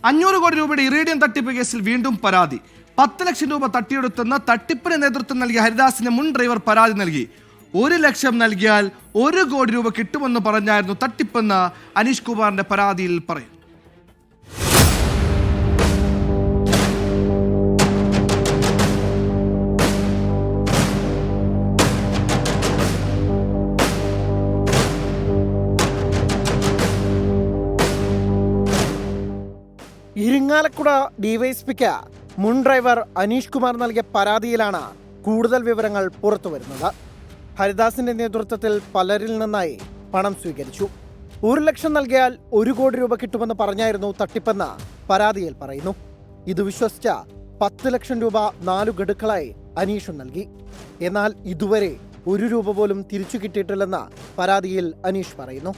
500 കോടി രൂപയുടെ ഇറേഡിയം തട്ടിപ്പ് കേസിൽ വീണ്ടും പരാതി. 10 ലക്ഷം രൂപ തട്ടിയെടുത്തെന്ന് തട്ടിപ്പിന് നേതൃത്വം നൽകിയ ഹരിദാസിന്റെ മുൻ ഡ്രൈവർ പരാതി നൽകി. 1 ലക്ഷം നൽകിയാൽ 1 കോടി രൂപ കിട്ടുമെന്ന് പറഞ്ഞായിരുന്നു തട്ടിപ്പെന്ന് അനീഷ് കുമാറിന്റെ പരാതിയിൽ പറയും. ഇരിങ്ങാലക്കുട ഡിവൈഎസ്പിക്ക് മുൻ ഡ്രൈവർ അനീഷ് കുമാർ നൽകിയ പരാതിയിലാണ് കൂടുതൽ വിവരങ്ങൾ പുറത്തുവരുന്നത്. ഹരിദാസിന്റെ നേതൃത്വത്തിൽ പലരിൽ നിന്നായി പണം സ്വീകരിച്ചു. 1 ലക്ഷം നൽകിയാൽ 1 കോടി രൂപ കിട്ടുമെന്ന് പറഞ്ഞായിരുന്നു തട്ടിപ്പെന്ന് പരാതിയിൽ പറയുന്നു. ഇത് വിശ്വസിച്ച 10 ലക്ഷം രൂപ 4 ഗഡുക്കളായി അനീഷും നൽകി. എന്നാൽ ഇതുവരെ 1 രൂപ പോലും തിരിച്ചു കിട്ടിയിട്ടില്ലെന്ന് പരാതിയിൽ അനീഷ് പറയുന്നു.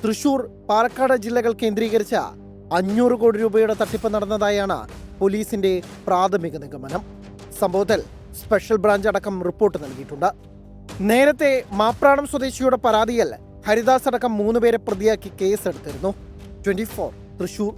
തൃശൂർ, പാലക്കാട് ജില്ലകൾ കേന്ദ്രീകരിച്ച 500 കോടി രൂപയുടെ തട്ടിപ്പ് നടന്നതായാണ് പോലീസിന്റെ പ്രാഥമിക നിഗമനം. സംഭവത്തിൽ സ്പെഷ്യൽ ബ്രാഞ്ച് അടക്കം റിപ്പോർട്ട് നൽകിയിട്ടുണ്ട്. നേരത്തെ മാപ്രാണം സ്വദേശിയുടെ പരാതിയിൽ ഹരിദാസ് അടക്കം 3 പേരെ പ്രതിയാക്കി കേസെടുത്തിരുന്നു. 24 തൃശൂർ.